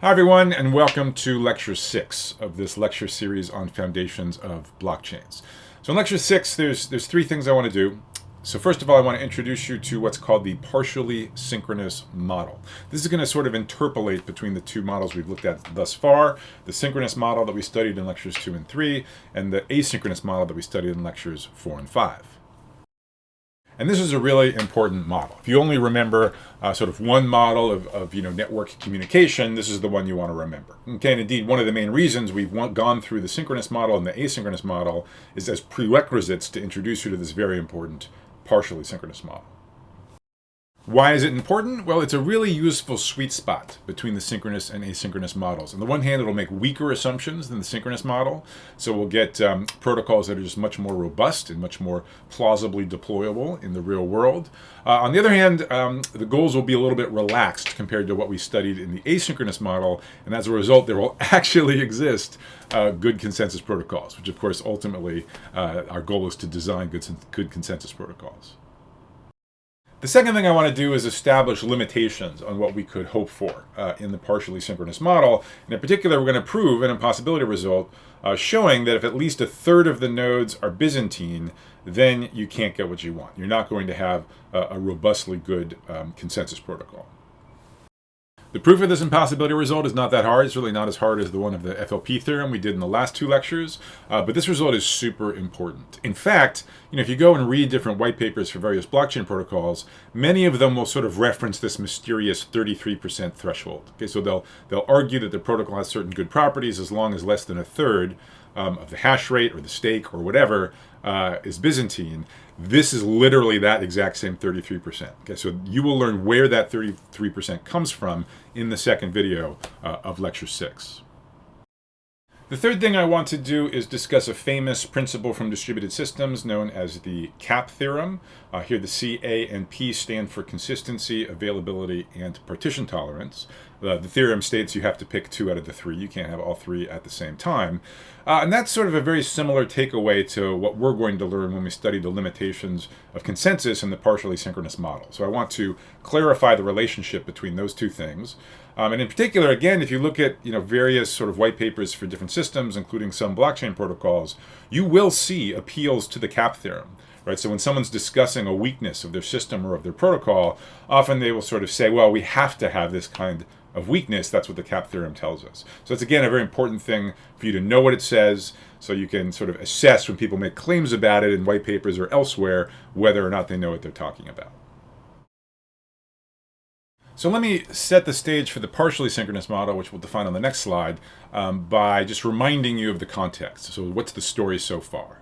Hi everyone, and welcome to Lecture 6 of this lecture series on foundations of blockchains. So in Lecture 6, there's three things I want to do. So first of all, I want to introduce you to what's called the partially synchronous model. This is going to sort of interpolate between the two models we've looked at thus far, the synchronous model that we studied in Lectures 2 and 3, and the asynchronous model that we studied in Lectures 4 and 5. And this is a really important model. If you only remember sort of one model of network communication, this is the one you want to remember. Okay, and indeed, one of the main reasons we've gone through the synchronous model and the asynchronous model is as prerequisites to introduce you to this very important partially synchronous model. Why is it important? Well, it's a really useful sweet spot between the synchronous and asynchronous models. On the one hand, it'll make weaker assumptions than the synchronous model. So we'll get protocols that are just much more robust and much more plausibly deployable in the real world. On the other hand, the goals will be a little bit relaxed compared to what we studied in the asynchronous model. And as a result, there will actually exist good consensus protocols, which of course, ultimately, our goal is to design good consensus protocols. The second thing I want to do is establish limitations on what we could hope for in the partially synchronous model. And in particular, we're going to prove an impossibility result showing that if at least a third of the nodes are Byzantine, then you can't get what you want. You're not going to have a robustly good consensus protocol. The proof of this impossibility result is not that hard. It's really not as hard as the one of the FLP theorem we did in the last two lectures, but this result is super important. In fact, if you go and read different white papers for various blockchain protocols, many of them will sort of reference this mysterious 33% threshold. Okay, so they'll argue that the protocol has certain good properties as long as less than a third of the hash rate or the stake or whatever is Byzantine. This is literally that exact same 33%. Okay, so you will learn where that 33% comes from in the second video of Lecture 6. The third thing I want to do is discuss a famous principle from distributed systems known as the CAP theorem. Here the C, A, and P stand for consistency, availability, and partition tolerance. The theorem states you have to pick two out of the three. You can't have all three at the same time. And that's sort of a very similar takeaway to what we're going to learn when we study the limitations of consensus in the partially synchronous model. So I want to clarify the relationship between those two things. And in particular, again, if you look at various sort of white papers for different systems, including some blockchain protocols, you will see appeals to the CAP theorem. Right? So when someone's discussing a weakness of their system or of their protocol, often they will sort of say, well, we have to have this kind of weakness. That's what the CAP theorem tells us. So it's, again, a very important thing for you to know what it says so you can sort of assess when people make claims about it in white papers or elsewhere, whether or not they know what they're talking about. So let me set the stage for the partially synchronous model, which we'll define on the next slide, by just reminding you of the context. So what's the story so far?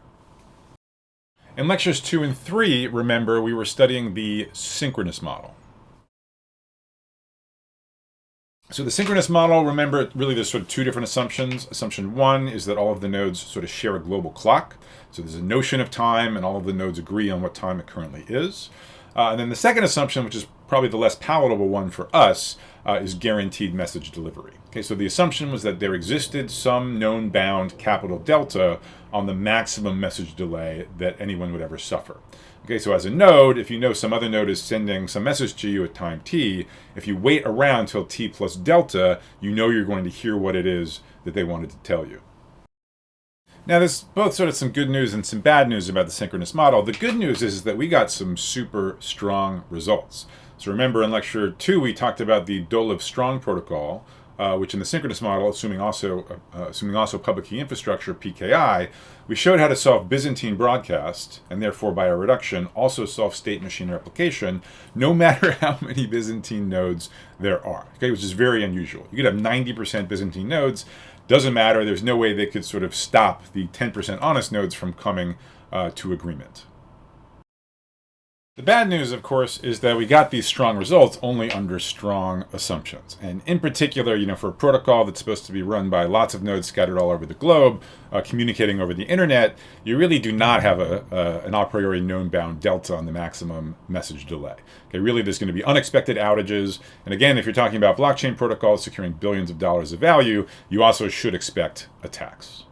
In Lectures 2 and 3, remember, we were studying the synchronous model. So the synchronous model, remember, really there's sort of two different assumptions. Assumption one is that all of the nodes sort of share a global clock. So there's a notion of time, and all of the nodes agree on what time it currently is. And then the second assumption, which is probably the less palatable one for us, is guaranteed message delivery. Okay, so the assumption was that there existed some known bound capital delta on the maximum message delay that anyone would ever suffer. Okay, so as a node, if you know some other node is sending some message to you at time t, if you wait around till t plus delta, you know you're going to hear what it is that they wanted to tell you. Now, there's both sort of some good news and some bad news about the synchronous model. The good news is that we got some super strong results. So remember in Lecture 2, we talked about the Dolev-Strong protocol, which in the synchronous model, assuming also public key infrastructure, PKI, we showed how to solve Byzantine broadcast, and therefore by a reduction, also solve state machine replication, no matter how many Byzantine nodes there are, okay, which is very unusual. You could have 90% Byzantine nodes, doesn't matter, there's no way they could sort of stop the 10% honest nodes from coming to agreement. The bad news, of course, is that we got these strong results only under strong assumptions. And in particular, for a protocol that's supposed to be run by lots of nodes scattered all over the globe, communicating over the internet, you really do not have an a priori known bound delta on the maximum message delay. Okay, really, there's going to be unexpected outages. And again, if you're talking about blockchain protocols securing billions of dollars of value, you also should expect attacks.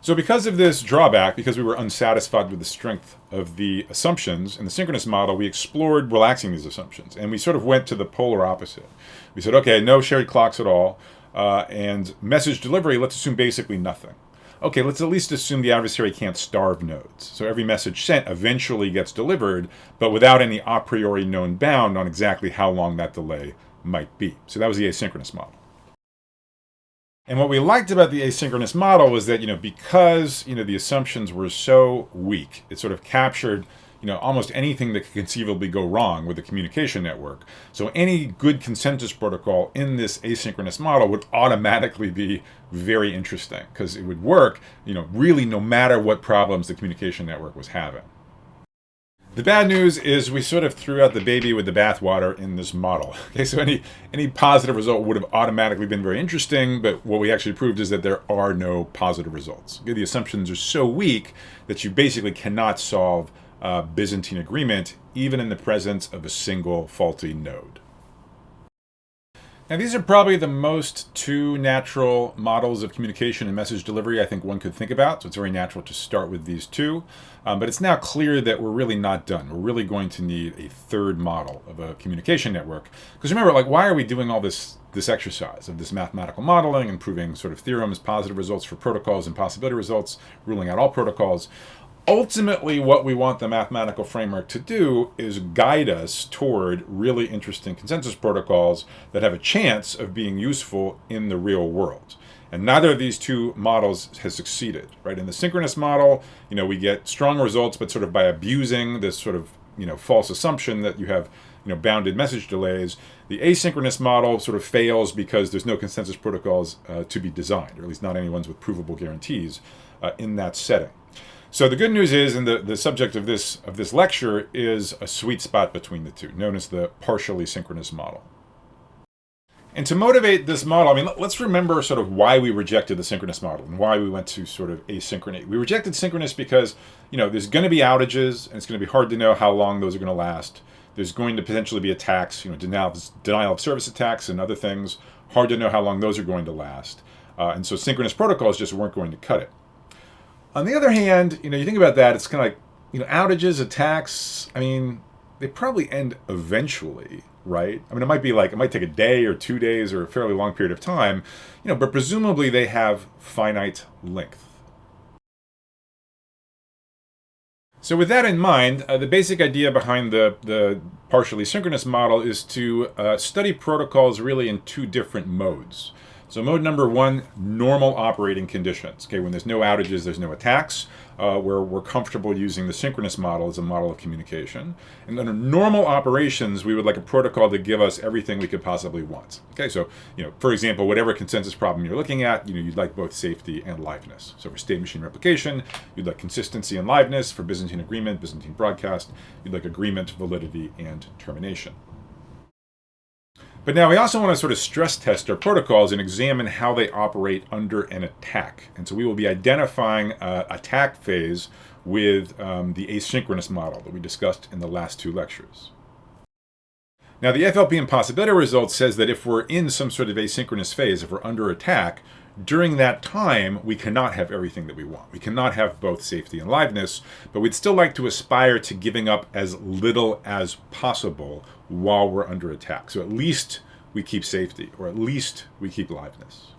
So because of this drawback, because we were unsatisfied with the strength of the assumptions in the synchronous model, we explored relaxing these assumptions. And we sort of went to the polar opposite. We said, okay, no shared clocks at all. And message delivery, let's assume basically nothing. Okay, let's at least assume the adversary can't starve nodes. So every message sent eventually gets delivered, but without any a priori known bound on exactly how long that delay might be. So that was the asynchronous model. And what we liked about the asynchronous model was that, because, the assumptions were so weak, it sort of captured, almost anything that could conceivably go wrong with the communication network. So any good consensus protocol in this asynchronous model would automatically be very interesting because it would work, really no matter what problems the communication network was having. The bad news is we sort of threw out the baby with the bathwater in this model. Okay, so any positive result would have automatically been very interesting, but what we actually proved is that there are no positive results. Okay, the assumptions are so weak that you basically cannot solve Byzantine agreement, even in the presence of a single faulty node. Now, these are probably the most two natural models of communication and message delivery I think one could think about. So it's very natural to start with these two. But it's now clear that we're really not done. We're really going to need a third model of a communication network. Because remember, why are we doing all this exercise of this mathematical modeling and proving sort of theorems, positive results for protocols and possibility results, ruling out all protocols? Ultimately, what we want the mathematical framework to do is guide us toward really interesting consensus protocols that have a chance of being useful in the real world. And neither of these two models has succeeded, right? In the synchronous model, we get strong results, but sort of by abusing this sort of, false assumption that you have, bounded message delays. The asynchronous model sort of fails because there's no consensus protocols to be designed, or at least not any ones with provable guarantees in that setting. So the good news is, and the subject of this lecture is a sweet spot between the two, known as the partially synchronous model. And to motivate this model, let's remember sort of why we rejected the synchronous model and why we went to sort of asynchrony. We rejected synchronous because, there's going to be outages, and it's going to be hard to know how long those are going to last. There's going to potentially be attacks, denial of service attacks and other things. Hard to know how long those are going to last. And so synchronous protocols just weren't going to cut it. On the other hand, you think about that, it's kind of like, outages, attacks, they probably end eventually, right? It might take a day or 2 days or a fairly long period of time, but presumably they have finite length. So with that in mind, the basic idea behind the partially synchronous model is to study protocols really in two different modes. So mode number one, normal operating conditions. Okay, when there's no outages, there's no attacks, where we're comfortable using the synchronous model as a model of communication. And under normal operations, we would like a protocol to give us everything we could possibly want. Okay, so for example, whatever consensus problem you're looking at, you'd like both safety and liveness. So for state machine replication, you'd like consistency and liveness. For Byzantine agreement, Byzantine broadcast, you'd like agreement, validity, and termination. But now we also want to sort of stress test our protocols and examine how they operate under an attack. And so we will be identifying attack phase with the asynchronous model that we discussed in the last two lectures. Now the FLP impossibility result says that if we're in some sort of asynchronous phase, if we're under attack, during that time, we cannot have everything that we want. We cannot have both safety and liveness, but we'd still like to aspire to giving up as little as possible while we're under attack. So at least we keep safety, or at least we keep liveness.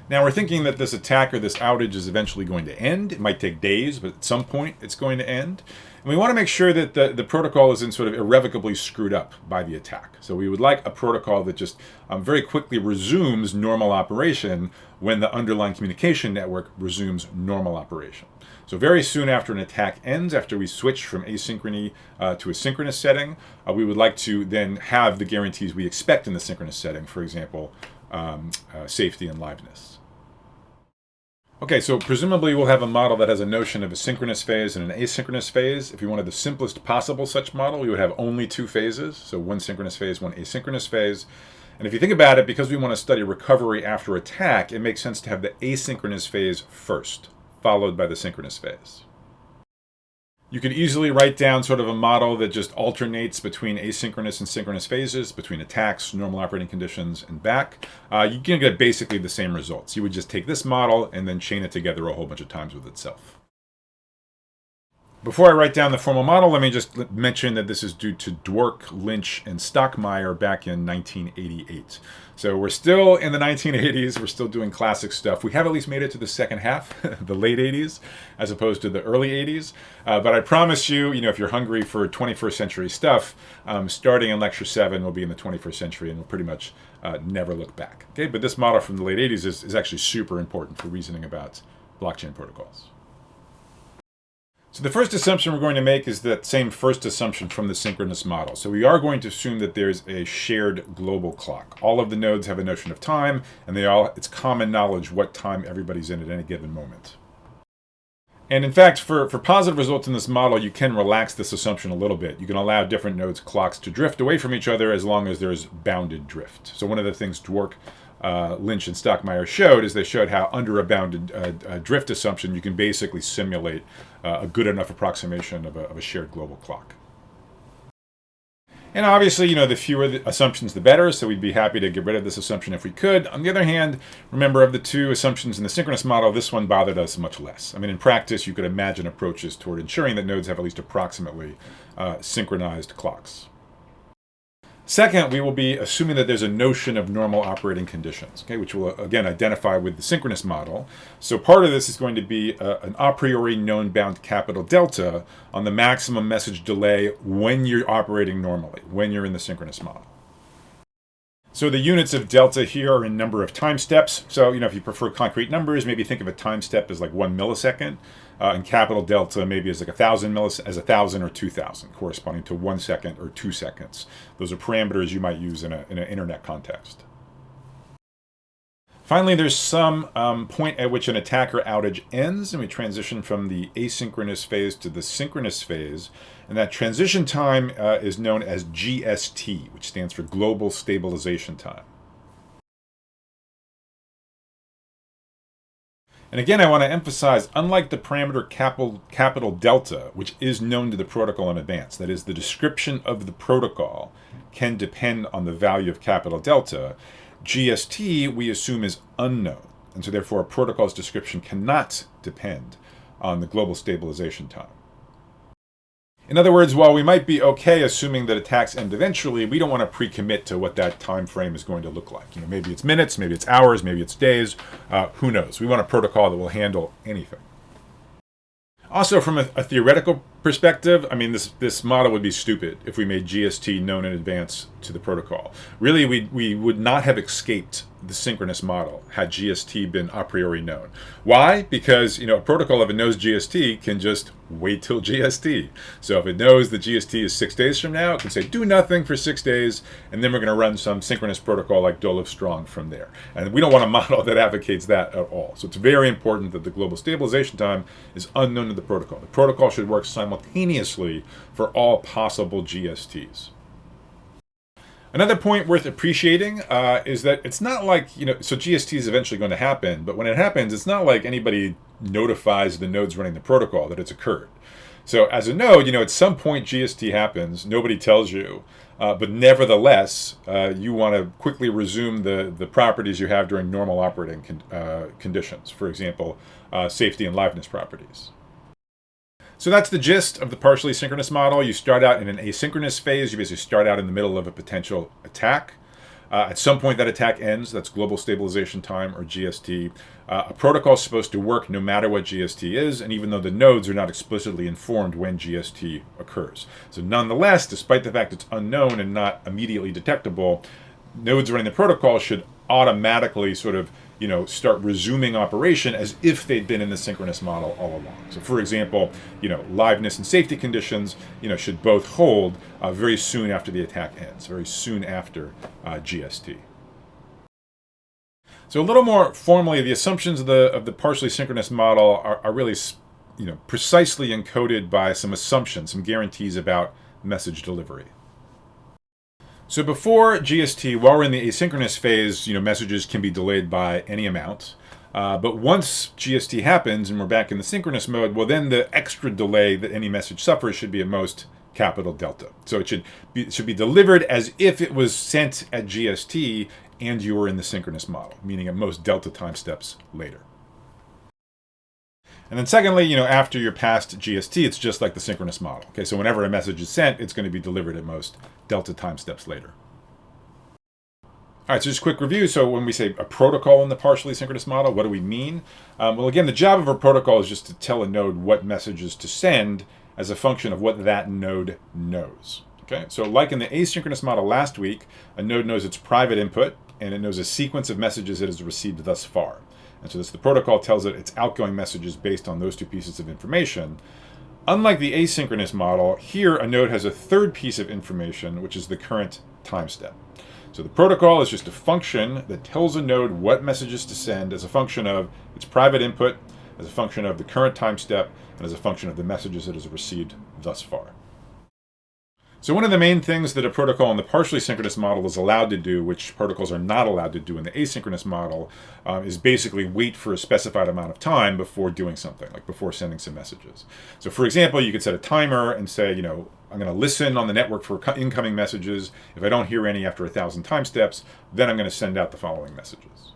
Now we're thinking that this attack or this outage is eventually going to end. It might take days, but at some point it's going to end. And we want to make sure that the protocol isn't sort of irrevocably screwed up by the attack. So we would like a protocol that just very quickly resumes normal operation when the underlying communication network resumes normal operation. So very soon after an attack ends, after we switch from asynchrony to a synchronous setting, we would like to then have the guarantees we expect in the synchronous setting, for example, safety and liveness. Okay, so presumably we'll have a model that has a notion of a synchronous phase and an asynchronous phase. If we wanted the simplest possible such model, we would have only two phases. So one synchronous phase, one asynchronous phase. And if you think about it, because we want to study recovery after attack, it makes sense to have the asynchronous phase first, followed by the synchronous phase. You could easily write down sort of a model that just alternates between asynchronous and synchronous phases, between attacks, normal operating conditions, and back. You can get basically the same results. You would just take this model and then chain it together a whole bunch of times with itself. Before I write down the formal model, let me just mention that this is due to Dwork, Lynch, and Stockmeyer back in 1988. So we're still in the 1980s. We're still doing classic stuff. We have at least made it to the second half, the late 80s, as opposed to the early 80s. But I promise you, if you're hungry for 21st century stuff, starting in Lecture 7, we'll be in the 21st century and we'll pretty much never look back. Okay, but this model from the late 80s is actually super important for reasoning about blockchain protocols. So the first assumption we're going to make is that same first assumption from the synchronous model. So we are going to assume that there's a shared global clock. All of the nodes have a notion of time, and it's common knowledge what time everybody's in at any given moment. And in fact, for positive results in this model, you can relax this assumption a little bit. You can allow different nodes' clocks to drift away from each other as long as there's bounded drift. So one of the things Dwork, Lynch, and Stockmeyer showed is they showed how under a bounded drift assumption, you can basically simulate a good enough approximation of a shared global clock. And obviously, the fewer the assumptions, the better, so we'd be happy to get rid of this assumption if we could. On the other hand, remember, of the two assumptions in the synchronous model, this one bothered us much less. I mean, in practice, you could imagine approaches toward ensuring that nodes have at least approximately synchronized clocks. Second, we will be assuming that there's a notion of normal operating conditions, okay, which we'll, again, identify with the synchronous model. So part of this is going to be an a priori known bound capital delta on the maximum message delay when you're operating normally, when you're in the synchronous model. So the units of delta here are in number of time steps. So, if you prefer concrete numbers, maybe think of a time step as like 1 millisecond. And capital delta maybe is like 1,000 as 1,000 or 2,000, corresponding to 1 second or 2 seconds. Those are parameters you might use in an internet context. Finally, there's some point at which an attack or outage ends, and we transition from the asynchronous phase to the synchronous phase. And that transition time is known as GST, which stands for Global Stabilization Time. And again, I want to emphasize, unlike the parameter capital delta, which is known to the protocol in advance, that is, the description of the protocol can depend on the value of capital delta, GST we assume is unknown. And so therefore, a protocol's description cannot depend on the global stabilization time. In other words, while we might be okay assuming that attacks end eventually, we don't want to pre-commit to what that time frame is going to look like. Maybe it's minutes, maybe it's hours, maybe it's days. Who knows? We want a protocol that will handle anything. Also, from a theoretical perspective, I mean, this model would be stupid if we made GST known in advance to the protocol. Really, we would not have escaped the synchronous model had GST been a priori known. Why? Because, a protocol, if it knows GST, can just wait till GST. So if it knows that GST is 6 days from now, it can say do nothing for 6 days, and then we're going to run some synchronous protocol like Dolive Strong from there. And we don't want a model that advocates that at all. So it's very important that the global stabilization time is unknown to the protocol. The protocol should work simultaneously for all possible GSTs. Another point worth appreciating is that it's not like, so GST is eventually going to happen, but when it happens, it's not like anybody notifies the nodes running the protocol that it's occurred. So as a node, at some point GST happens, nobody tells you, but nevertheless, you want to quickly resume the properties you have during normal operating conditions, for example, safety and liveness properties. So that's the gist of the partially synchronous model. You start out in an asynchronous phase. You basically start out in the middle of a potential attack. At some point that attack ends. That's global stabilization time, or GST. A protocol is supposed to work no matter what GST is, and even though the nodes are not explicitly informed when GST occurs. So nonetheless, despite the fact it's unknown and not immediately detectable, nodes running the protocol should automatically sort of start resuming operation as if they'd been in the synchronous model all along. So for example, liveness and safety conditions, should both hold very soon after the attack ends, very soon after GST. So a little more formally, the assumptions of the partially synchronous model are really, precisely encoded by some assumptions, some guarantees about message delivery. So before GST, while we're in the asynchronous phase, messages can be delayed by any amount. But once GST happens and we're back in the synchronous mode, well, then the extra delay that any message suffers should be at most capital delta. So it should be delivered as if it was sent at GST and you were in the synchronous model, meaning at most delta time steps later. And then secondly, after you're past GST, it's just like the synchronous model. Okay, so whenever a message is sent, it's going to be delivered at most delta time steps later. All right, so just a quick review. So when we say a protocol in the partially synchronous model, what do we mean? Well, again, the job of a protocol is just to tell a node what messages to send as a function of what that node knows. Okay, so like in the asynchronous model last week, a node knows its private input, and it knows a sequence of messages it has received thus far. And so the protocol tells it its outgoing messages based on those two pieces of information. Unlike the asynchronous model, here a node has a third piece of information, which is the current time step. So the protocol is just a function that tells a node what messages to send as a function of its private input, as a function of the current time step, and as a function of the messages it has received thus far. So one of the main things that a protocol in the partially synchronous model is allowed to do, which protocols are not allowed to do in the asynchronous model, is basically wait for a specified amount of time before doing something, like before sending some messages. So for example, you could set a timer and say, I'm going to listen on the network for incoming messages. If I don't hear any after 1,000 time steps, then I'm going to send out the following messages.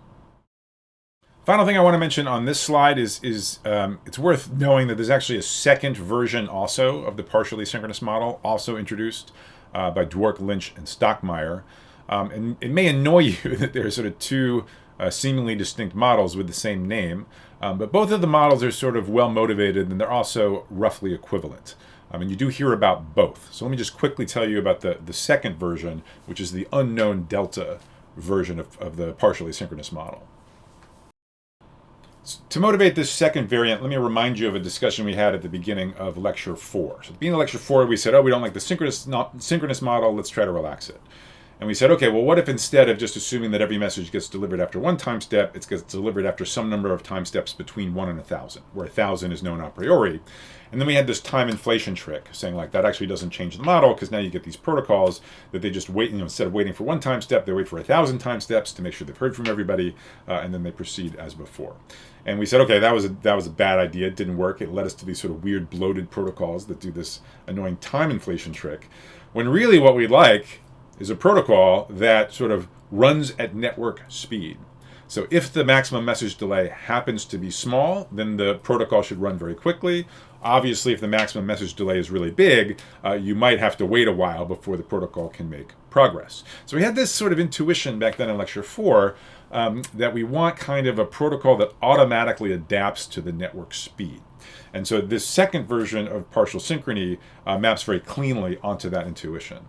Final thing I want to mention on this slide is it's worth knowing that there's actually a second version also of the partially synchronous model, also introduced by Dwork, Lynch, and Stockmeyer. And it may annoy you that there are sort of two seemingly distinct models with the same name, but both of the models are sort of well motivated and they're also roughly equivalent. And you do hear about both. So let me just quickly tell you about the second version, which is the unknown delta version of the partially synchronous model. To motivate this second variant, let me remind you of a discussion we had at the beginning of Lecture 4. So at the beginning of Lecture 4, we said, we don't like the synchronous model, let's try to relax it. And we said, okay, well, what if instead of just assuming that every message gets delivered after one time step, it gets delivered after some number of time steps between 1 and 1,000, where 1,000 is known a priori. And then we had this time inflation trick, saying like that actually doesn't change the model, because now you get these protocols that they just wait, instead of waiting for one time step, they wait for 1,000 time steps to make sure they've heard from everybody, and then they proceed as before. And we said, okay, that was a bad idea. It didn't work. It led us to these sort of weird bloated protocols that do this annoying time inflation trick. When really what we'd like is a protocol that sort of runs at network speed. So if the maximum message delay happens to be small, then the protocol should run very quickly. Obviously, if the maximum message delay is really big, you might have to wait a while before the protocol can make progress. So we had this sort of intuition back then in Lecture 4 that we want kind of a protocol that automatically adapts to the network speed. And so this second version of partial synchrony maps very cleanly onto that intuition.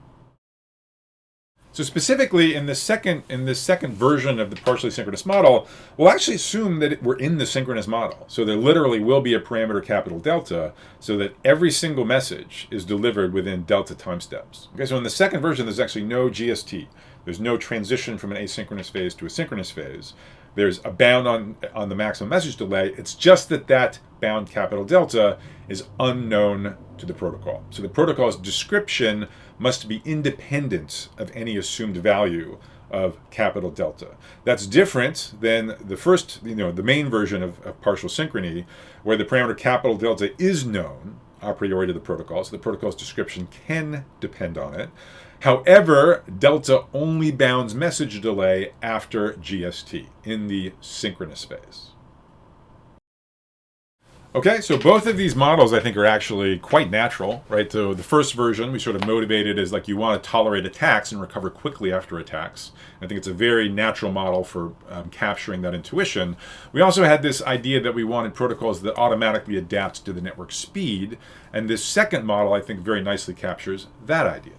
So specifically in this second version of the partially synchronous model, we'll actually assume that we're in the synchronous model. So there literally will be a parameter capital delta so that every single message is delivered within delta time steps. Okay, so in the second version, there's actually no GST. There's no transition from an asynchronous phase to a synchronous phase. There's a bound on the maximum message delay. It's just that bound capital delta is unknown to the protocol. So the protocol's description must be independent of any assumed value of capital delta. That's different than the first, the main version of partial synchrony, where the parameter capital delta is known a priori to the protocol, so the protocol's description can depend on it. However, delta only bounds message delay after GST in the synchronous phase. Okay, so both of these models I think are actually quite natural, right? So the first version we sort of motivated as like you want to tolerate attacks and recover quickly after attacks. I think it's a very natural model for capturing that intuition. We also had this idea that we wanted protocols that automatically adapt to the network speed, and this second model I think very nicely captures that idea.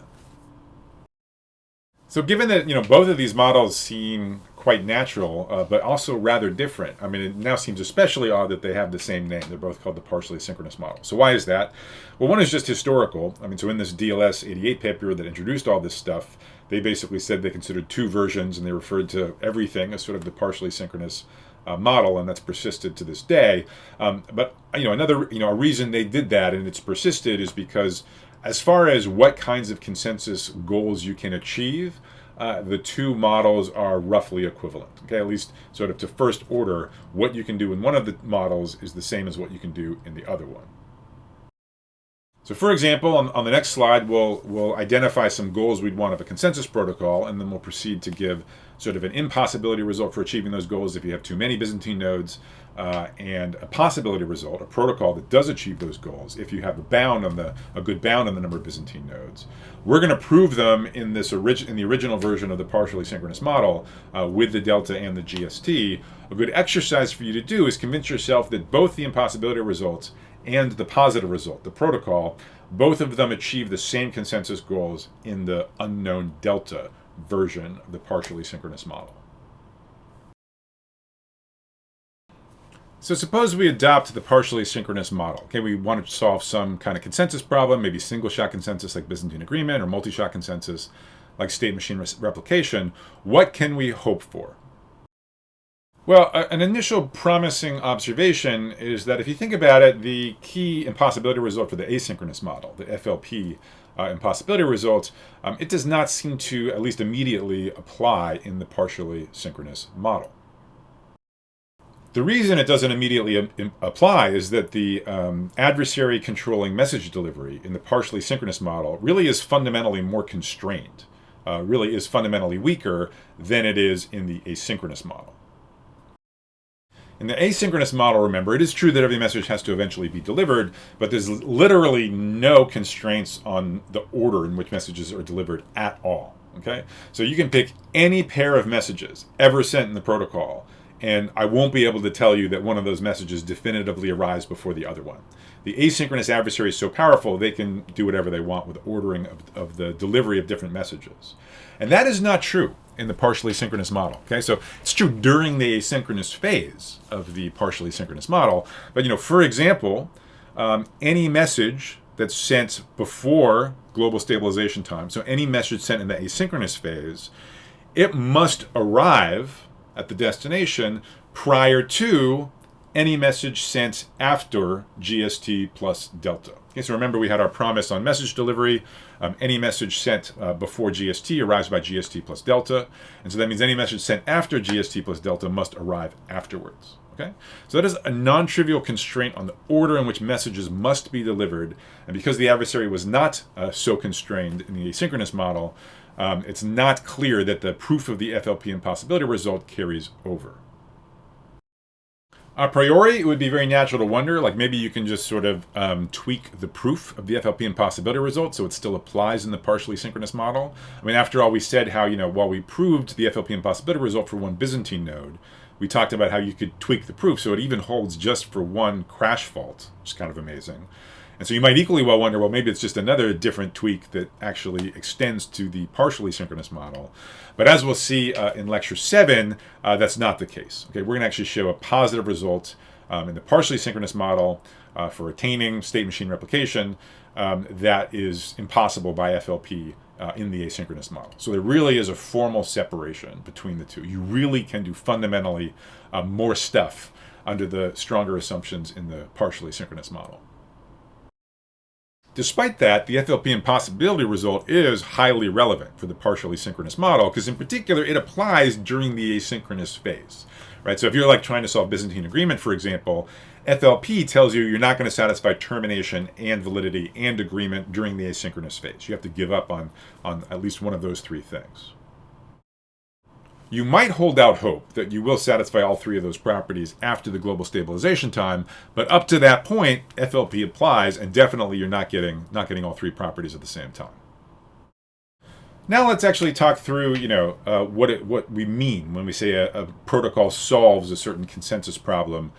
So given that both of these models seem quite natural, but also rather different. I mean, it now seems especially odd that they have the same name. They're both called the partially synchronous model. So why is that? Well, one is just historical. I mean, so in this DLS 88 paper that introduced all this stuff, they basically said they considered two versions, and they referred to everything as sort of the partially synchronous model, and that's persisted to this day. But another a reason they did that and it's persisted is because as far as what kinds of consensus goals you can achieve, the two models are roughly equivalent. Okay, at least sort of to first order, what you can do in one of the models is the same as what you can do in the other one. So for example, on the next slide, we'll identify some goals we'd want of a consensus protocol, and then we'll proceed to give sort of an impossibility result for achieving those goals if you have too many Byzantine nodes, and a possibility result, a protocol that does achieve those goals if you have a good bound on the number of Byzantine nodes. We're going to prove them in the original version of the partially synchronous model with the delta and the GST. A good exercise for you to do is convince yourself that both the impossibility results and the positive result, the protocol, both of them achieve the same consensus goals in the unknown delta version of the partially synchronous model. So suppose we adopt the partially synchronous model. Okay, we want to solve some kind of consensus problem, maybe single-shot consensus like Byzantine agreement, or multi-shot consensus like state machine replication. What can we hope for? Well, an initial promising observation is that if you think about it, the key impossibility result for the asynchronous model, the FLP impossibility result, it does not seem to, at least immediately, apply in the partially synchronous model. The reason it doesn't immediately apply is that the adversary controlling message delivery in the partially synchronous model really is fundamentally more constrained, really is fundamentally weaker than it is in the asynchronous model. In the asynchronous model, remember, it is true that every message has to eventually be delivered, but there's literally no constraints on the order in which messages are delivered at all. Okay? So you can pick any pair of messages ever sent in the protocol, and I won't be able to tell you that one of those messages definitively arrives before the other one. The asynchronous adversary is so powerful, they can do whatever they want with ordering of the delivery of different messages. And that is not true in the partially synchronous model. Okay, so it's true during the asynchronous phase of the partially synchronous model. But for example, any message that's sent before global stabilization time, so any message sent in the asynchronous phase, it must arrive at the destination prior to any message sent after GST plus delta. Okay, so remember we had our promise on message delivery. Any message sent before GST arrives by GST plus delta. And so that means any message sent after GST plus delta must arrive afterwards. Okay, so that is a non-trivial constraint on the order in which messages must be delivered. And because the adversary was not so constrained in the asynchronous model, it's not clear that the proof of the FLP impossibility result carries over. A priori, it would be very natural to wonder, like maybe you can just sort of tweak the proof of the FLP impossibility result so it still applies in the partially synchronous model. I mean, after all, we said how, while we proved the FLP impossibility result for one Byzantine node, we talked about how you could tweak the proof so it even holds just for one crash fault, which is kind of amazing. And so you might equally well wonder, well, maybe it's just another different tweak that actually extends to the partially synchronous model. But as we'll see in lecture 7, that's not the case. Okay, we're going to actually show a positive result in the partially synchronous model for attaining state machine replication that is impossible by FLP in the asynchronous model. So there really is a formal separation between the two. You really can do fundamentally more stuff under the stronger assumptions in the partially synchronous model. Despite that, the FLP impossibility result is highly relevant for the partially synchronous model because in particular it applies during the asynchronous phase, right? So if you're like trying to solve Byzantine agreement, for example, FLP tells you you're not going to satisfy termination and validity and agreement during the asynchronous phase. You have to give up on at least one of those three things. You might hold out hope that you will satisfy all three of those properties after the global stabilization time, but up to that point, FLP applies, and definitely you're not getting all three properties at the same time. Now let's actually talk through, what we mean when we say a protocol solves a certain consensus problem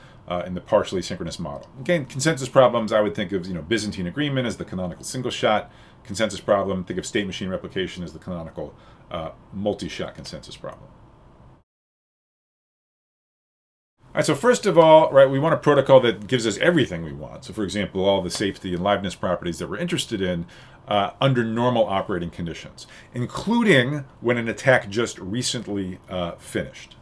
in the partially synchronous model. Again, consensus problems, I would think of, Byzantine agreement as the canonical single-shot consensus problem. Think of state machine replication as the canonical multi-shot consensus problem. All right, so first of all, right, we want a protocol that gives us everything we want. So for example, all the safety and liveness properties that we're interested in under normal operating conditions, including when an attack just recently finished.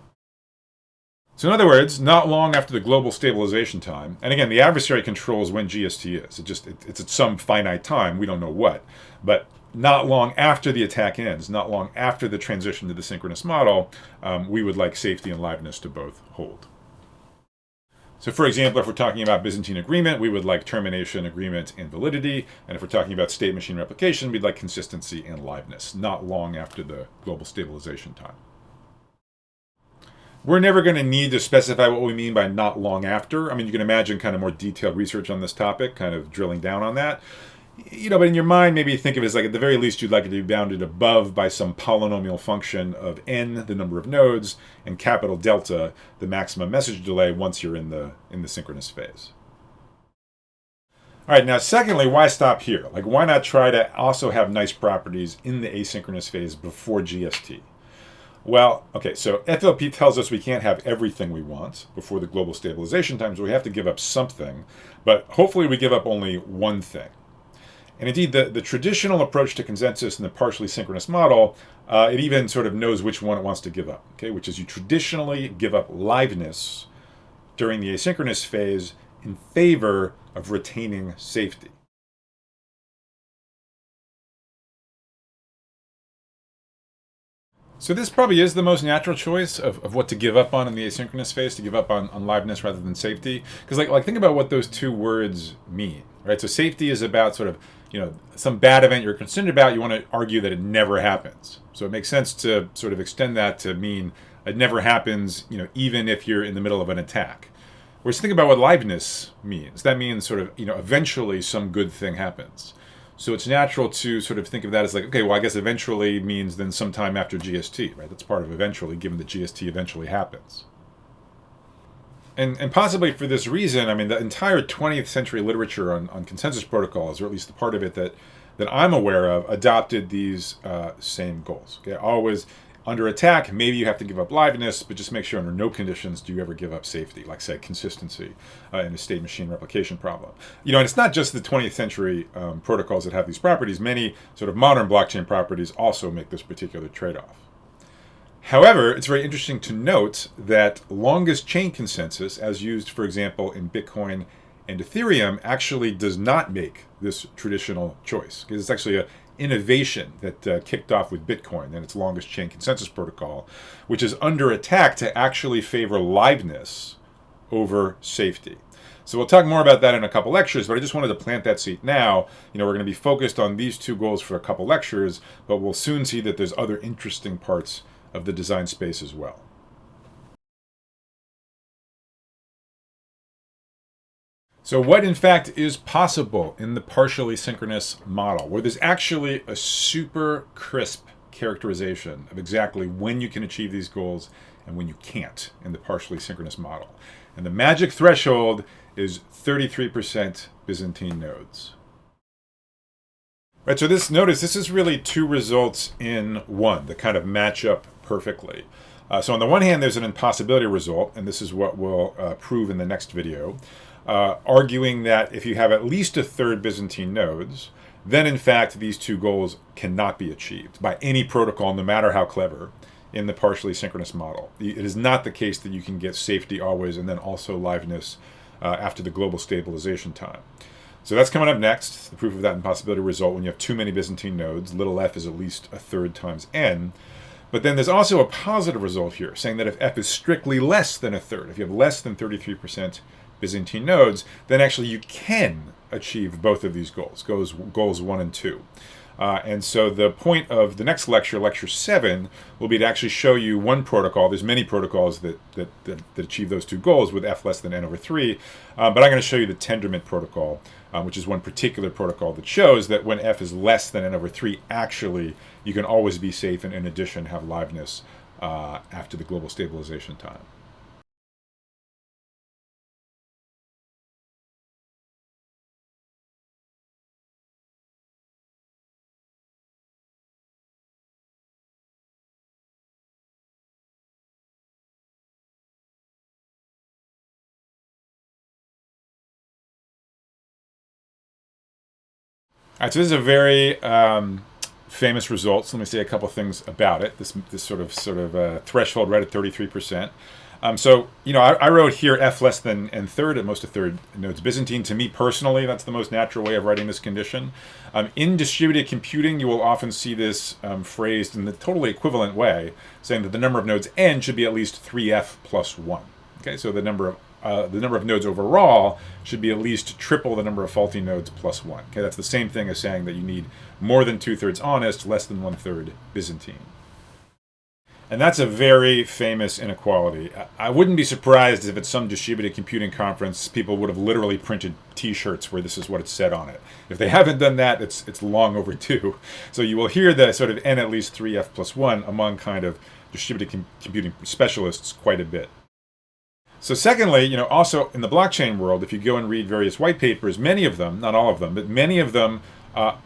So in other words, not long after the global stabilization time, and again, the adversary controls when GST is. It's at some finite time, we don't know what, but not long after the attack ends, not long after the transition to the synchronous model, we would like safety and liveness to both hold. So for example, if we're talking about Byzantine agreement, we would like termination, agreement, and validity. And if we're talking about state machine replication, we'd like consistency and liveness, not long after the global stabilization time. We're never going to need to specify what we mean by not long after. I mean, you can imagine kind of more detailed research on this topic, kind of drilling down on that. But in your mind, maybe think of it as like at the very least you'd like it to be bounded above by some polynomial function of n, the number of nodes, and capital delta, the maximum message delay once you're in the synchronous phase. All right, now secondly, why stop here? Like, why not try to also have nice properties in the asynchronous phase before GST? Well, okay, so FLP tells us we can't have everything we want before the global stabilization time, so we have to give up something, but hopefully we give up only one thing. And indeed, the traditional approach to consensus in the partially synchronous model, it even sort of knows which one it wants to give up, okay, which is you traditionally give up liveness during the asynchronous phase in favor of retaining safety. So this probably is the most natural choice of what to give up on in the asynchronous phase, to give up on liveness rather than safety. Because like think about what those two words mean, right? So safety is about sort of, some bad event you're concerned about, you want to argue that it never happens. So it makes sense to sort of extend that to mean it never happens, even if you're in the middle of an attack. Whereas think about what liveness means. That means sort of, eventually some good thing happens. So it's natural to sort of think of that as like, okay, well, I guess eventually means then sometime after GST, right? That's part of eventually, given that GST eventually happens. And possibly for this reason, I mean, the entire 20th century literature on consensus protocols, or at least the part of it that I'm aware of, adopted these same goals. Okay, always under attack, maybe you have to give up liveness, but just make sure under no conditions do you ever give up safety, like say consistency in a state machine replication problem. And it's not just the 20th century protocols that have these properties. Many sort of modern blockchain properties also make this particular trade-off. However, it's very interesting to note that longest chain consensus, as used, for example, in Bitcoin and Ethereum, actually does not make this traditional choice, because it's actually an innovation that kicked off with Bitcoin and its longest chain consensus protocol, which is under attack to actually favor liveness over safety. So we'll talk more about that in a couple lectures, but I just wanted to plant that seed now. We're going to be focused on these two goals for a couple lectures, but we'll soon see that there's other interesting parts of the design space as well. So what in fact is possible in the partially synchronous model, where there's actually a super crisp characterization of exactly when you can achieve these goals and when you can't in the partially synchronous model. And the magic threshold is 33% Byzantine nodes. Right, so this is really two results in one that kind of match up perfectly. So on the one hand, there's an impossibility result, and this is what we'll prove in the next video, arguing that if you have at least a third Byzantine nodes, then in fact these two goals cannot be achieved by any protocol, no matter how clever, in the partially synchronous model. It is not the case that you can get safety always and then also liveness after the global stabilization time. So that's coming up next, the proof of that impossibility result when you have too many Byzantine nodes. Little f is at least a third times n. But then there's also a positive result here, saying that if f is strictly less than a third, if you have less than 33% Byzantine nodes, then actually you can achieve both of these goals, goals 1 and 2. And so the point of the next lecture, lecture 7, will be to actually show you one protocol. There's many protocols that achieve those two goals with f less than n over 3. But I'm going to show you the Tendermint protocol, which is one particular protocol that shows that when f is less than n over 3, actually you can always be safe and in addition have liveness after the global stabilization time. All right, so this is a very famous result. So let me say a couple things about it. This sort of threshold right at 33%. So, I wrote here f less than n third, at most a third nodes Byzantine. To me personally, that's the most natural way of writing this condition. In distributed computing, you will often see this phrased in the totally equivalent way, saying that the number of nodes n should be at least 3f plus 1. Okay, so the number of nodes overall should be at least triple the number of faulty nodes plus 1. Okay, that's the same thing as saying that you need more than 2/3 honest, less than 1/3 Byzantine. And that's a very famous inequality. I wouldn't be surprised if at some distributed computing conference people would have literally printed t-shirts where this is what it said on it. If they haven't done that, it's long overdue. So you will hear the sort of n at least 3f plus 1 among kind of distributed computing specialists quite a bit. So secondly, also in the blockchain world, if you go and read various white papers, many of them, not all of them, but many of them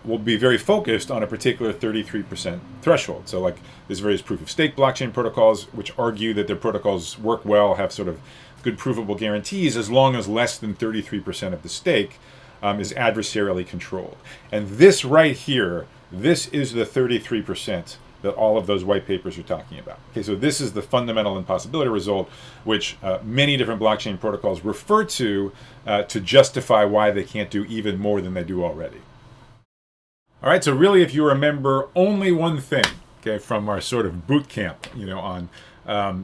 will be very focused on a particular 33% threshold. So like there's various proof of stake blockchain protocols which argue that their protocols work well, have sort of good provable guarantees as long as less than 33% of the stake is adversarially controlled. And this right here, this is the 33% that all of those white papers are talking about. Okay, so this is the fundamental impossibility result, which many different blockchain protocols refer to justify why they can't do even more than they do already. All right, so really, if you remember only one thing, okay, from our sort of boot camp, on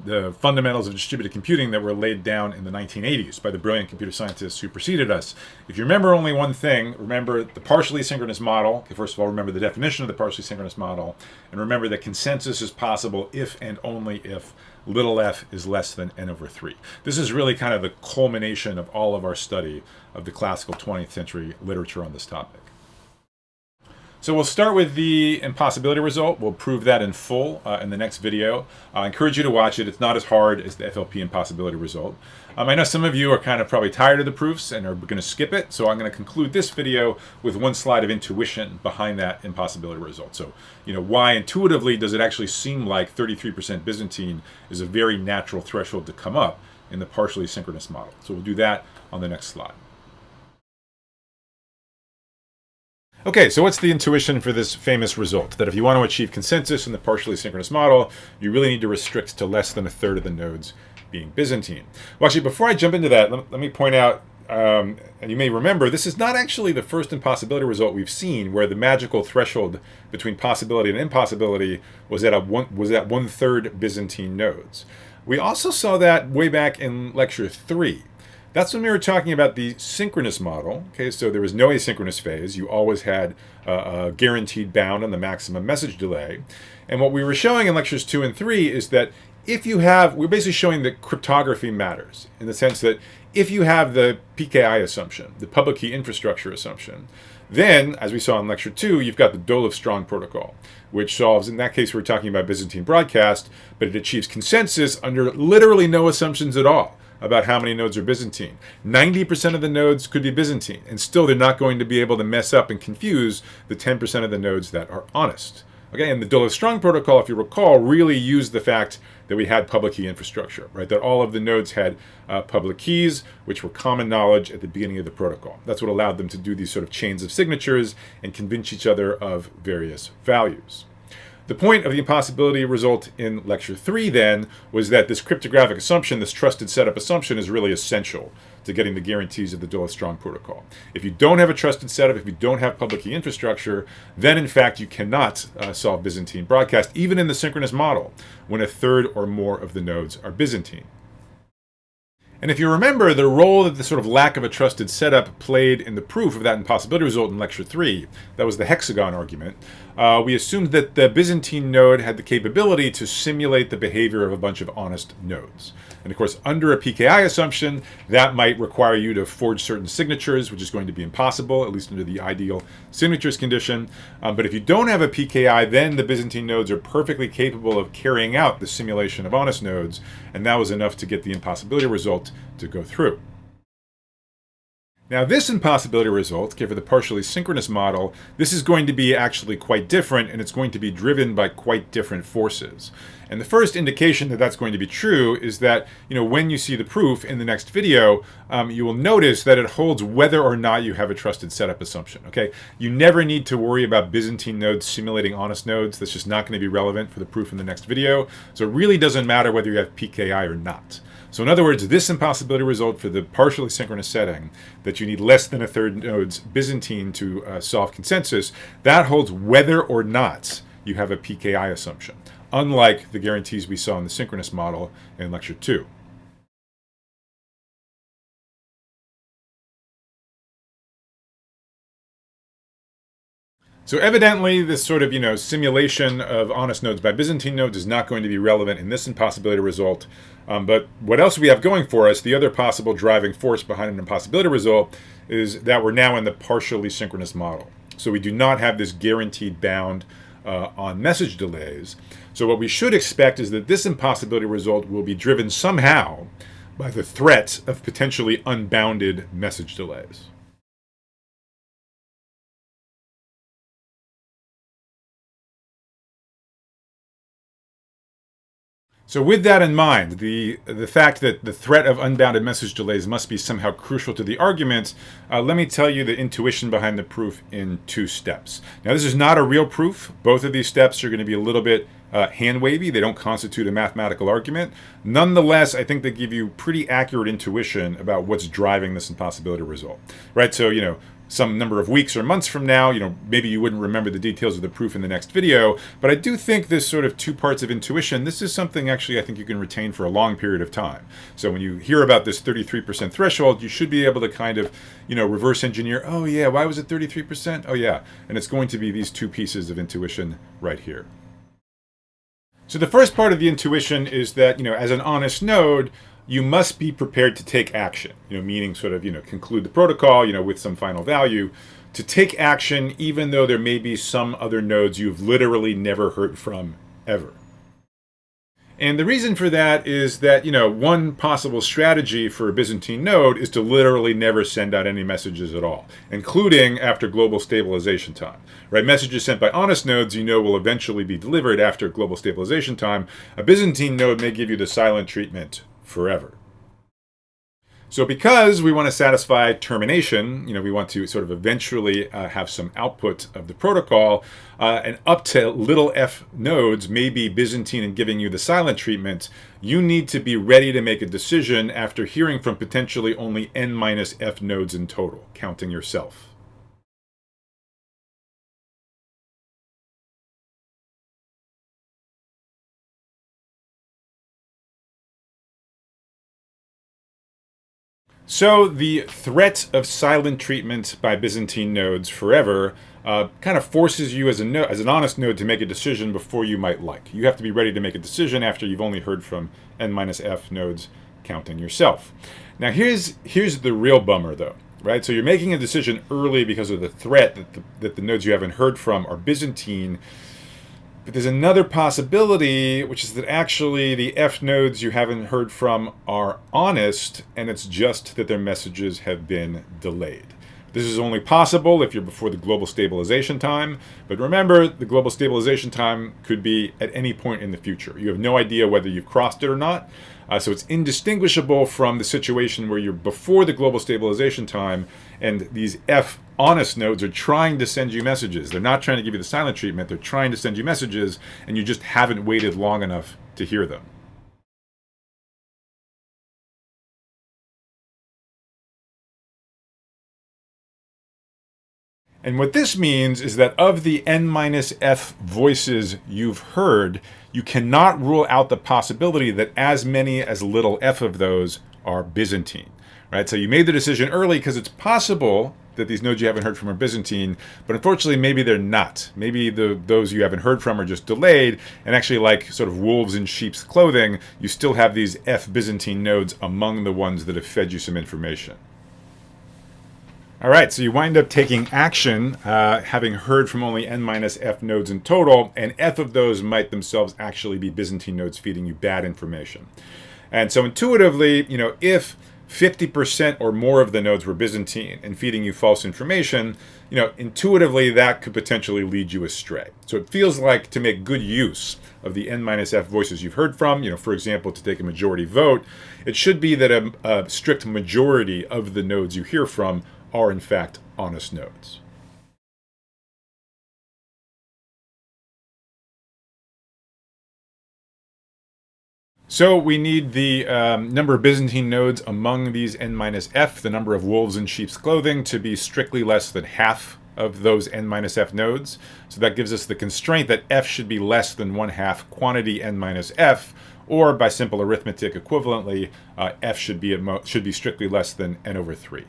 the fundamentals of distributed computing that were laid down in the 1980s by the brilliant computer scientists who preceded us. If you remember only one thing, remember the partially synchronous model. Okay, first of all, remember the definition of the partially synchronous model, and remember that consensus is possible if and only if little f is less than n over 3. This is really kind of the culmination of all of our study of the classical 20th century literature on this topic. So we'll start with the impossibility result. We'll prove that in full in the next video. I encourage you to watch it. It's not as hard as the FLP impossibility result. I know some of you are kind of probably tired of the proofs and are going to skip it, so I'm going to conclude this video with one slide of intuition behind that impossibility result. So, why intuitively does it actually seem like 33% Byzantine is a very natural threshold to come up in the partially synchronous model? So we'll do that on the next slide. Okay, so what's the intuition for this famous result? That if you want to achieve consensus in the partially synchronous model, you really need to restrict to less than a third of the nodes being Byzantine. Well, actually, before I jump into that, let me point out, and you may remember, this is not actually the first impossibility result we've seen where the magical threshold between possibility and impossibility was at 1/3 Byzantine nodes. We also saw that way back in lecture 3. That's when we were talking about the synchronous model. Okay, so there was no asynchronous phase. You always had a guaranteed bound on the maximum message delay. And what we were showing in lectures 2 and 3 is that we're basically showing that cryptography matters in the sense that if you have the PKI assumption, the public key infrastructure assumption, then, as we saw in lecture 2, you've got the Dolev-Strong protocol, which solves, in that case, we're talking about Byzantine broadcast, but it achieves consensus under literally no assumptions at all about how many nodes are Byzantine. 90% of the nodes could be Byzantine, and still they're not going to be able to mess up and confuse the 10% of the nodes that are honest. Okay, and the Dolev-Strong protocol, if you recall, really used the fact that we had public key infrastructure, right? That all of the nodes had public keys, which were common knowledge at the beginning of the protocol. That's what allowed them to do these sort of chains of signatures and convince each other of various values. The point of the impossibility result in lecture 3 then was that this cryptographic assumption, this trusted setup assumption, is really essential to getting the guarantees of the Dolev-Strong protocol. If you don't have a trusted setup, if you don't have public key infrastructure, then in fact you cannot solve Byzantine broadcast, even in the synchronous model, when a third or more of the nodes are Byzantine. And if you remember the role that the sort of lack of a trusted setup played in the proof of that impossibility result in lecture 3, that was the hexagon argument, we assumed that the Byzantine node had the capability to simulate the behavior of a bunch of honest nodes. And of course, under a PKI assumption, that might require you to forge certain signatures, which is going to be impossible, at least under the ideal signatures condition. But if you don't have a PKI, then the Byzantine nodes are perfectly capable of carrying out the simulation of honest nodes, and that was enough to get the impossibility result to go through. Now this impossibility result, okay, for the partially synchronous model, this is going to be actually quite different, and it's going to be driven by quite different forces. And the first indication that that's going to be true is that, when you see the proof in the next video, you will notice that it holds whether or not you have a trusted setup assumption, okay? You never need to worry about Byzantine nodes simulating honest nodes. That's just not going to be relevant for the proof in the next video. So it really doesn't matter whether you have PKI or not. So in other words, this impossibility result for the partially synchronous setting, that you need less than a third node's Byzantine to solve consensus, that holds whether or not you have a PKI assumption, unlike the guarantees we saw in the synchronous model in lecture 2. So evidently, this sort of, simulation of honest nodes by Byzantine nodes is not going to be relevant in this impossibility result. But what else we have going for us, the other possible driving force behind an impossibility result, is that we're now in the partially synchronous model. So we do not have this guaranteed bound on message delays. So what we should expect is that this impossibility result will be driven somehow by the threat of potentially unbounded message delays. So with that in mind, the fact that the threat of unbounded message delays must be somehow crucial to the argument, let me tell you the intuition behind the proof in 2 steps. Now, this is not a real proof. Both of these steps are going to be a little bit hand-wavy. They don't constitute a mathematical argument. Nonetheless, I think they give you pretty accurate intuition about what's driving this impossibility result, right? So, some number of weeks or months from now, maybe you wouldn't remember the details of the proof in the next video, but I do think this sort of 2 parts of intuition, this is something actually I think you can retain for a long period of time. So when you hear about this 33% threshold, you should be able to kind of, reverse engineer, oh yeah, why was it 33%? Oh yeah, and it's going to be these 2 pieces of intuition right here. So the first part of the intuition is that, as an honest node, you must be prepared to take action, meaning sort of, conclude the protocol, with some final value, to take action even though there may be some other nodes you've literally never heard from ever. And the reason for that is that, one possible strategy for a Byzantine node is to literally never send out any messages at all, including after global stabilization time, right? Messages sent by honest nodes, will eventually be delivered after global stabilization time. A Byzantine node may give you the silent treatment forever. So because we want to satisfy termination, we want to sort of eventually have some output of the protocol, and up to little f nodes may be Byzantine in giving you the silent treatment, you need to be ready to make a decision after hearing from potentially only n minus f nodes in total, counting yourself. So the threat of silent treatment by Byzantine nodes forever kind of forces you as an honest node to make a decision before you might like. You have to be ready to make a decision after you've only heard from n minus f nodes, counting yourself. Now here's the real bummer though, right? So you're making a decision early because of the threat that the nodes you haven't heard from are Byzantine. But there's another possibility, which is that actually the F nodes you haven't heard from are honest, and it's just that their messages have been delayed. This is only possible if you're before the global stabilization time, but remember, the global stabilization time could be at any point in the future. You have no idea whether you've crossed it or not, so it's indistinguishable from the situation where you're before the global stabilization time and these F honest nodes are trying to send you messages. They're not trying to give you the silent treatment, they're trying to send you messages, and you just haven't waited long enough to hear them. And what this means is that of the n minus f voices you've heard, you cannot rule out the possibility that as many as little f of those are Byzantine, right? So you made the decision early because it's possible that these nodes you haven't heard from are Byzantine, but unfortunately maybe they're not. Maybe those you haven't heard from are just delayed, and actually like sort of wolves in sheep's clothing, you still have these f Byzantine nodes among the ones that have fed you some information. All right, so you wind up taking action, having heard from only n minus f nodes in total, and f of those might themselves actually be Byzantine nodes feeding you bad information. And so intuitively, if 50% or more of the nodes were Byzantine and feeding you false information, intuitively that could potentially lead you astray. So it feels like to make good use of the n minus f voices you've heard from, for example, to take a majority vote, it should be that a strict majority of the nodes you hear from are in fact honest nodes. So we need the number of Byzantine nodes among these n minus f, the number of wolves in sheep's clothing, to be strictly less than half of those n minus f nodes. So that gives us the constraint that f should be less than 1/2 quantity n minus f, or by simple arithmetic equivalently, f should be strictly less than n over 3.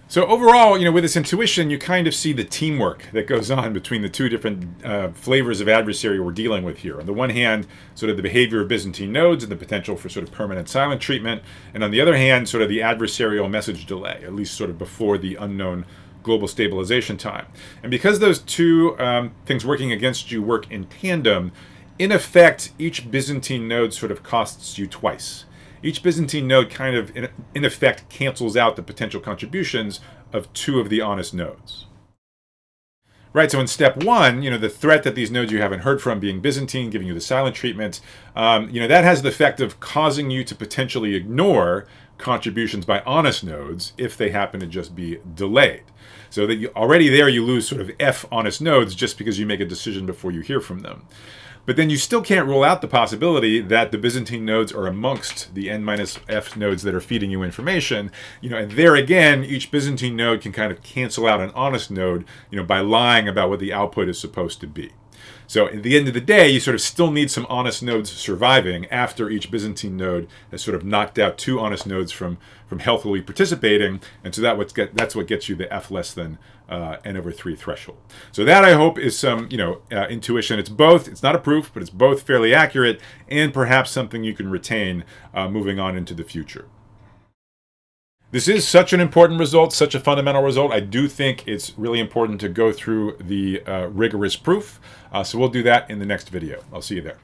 So overall, with this intuition, you kind of see the teamwork that goes on between the two different flavors of adversary we're dealing with here. On the one hand, sort of the behavior of Byzantine nodes and the potential for sort of permanent silent treatment. And on the other hand, sort of the adversarial message delay, at least sort of before the unknown global stabilization time. And because those two things working against you work in tandem, in effect, each Byzantine node sort of costs you twice. Each Byzantine node kind of, in effect, cancels out the potential contributions of two of the honest nodes. Right, so in step one, the threat that these nodes you haven't heard from being Byzantine, giving you the silent treatment, that has the effect of causing you to potentially ignore contributions by honest nodes if they happen to just be delayed. So that already there you lose sort of F honest nodes just because you make a decision before you hear from them. But then you still can't rule out the possibility that the Byzantine nodes are amongst the n minus f nodes that are feeding you information. And there again, each Byzantine node can kind of cancel out an honest node, by lying about what the output is supposed to be. So at the end of the day, you sort of still need some honest nodes surviving after each Byzantine node has sort of knocked out two honest nodes from healthily participating. And so that's what gets you the f less than n over 3 threshold. So that, I hope, is some intuition. It's not a proof, but it's both fairly accurate and perhaps something you can retain moving on into the future. This is such an important result, such a fundamental result. I do think it's really important to go through the rigorous proof. So we'll do that in the next video. I'll see you there.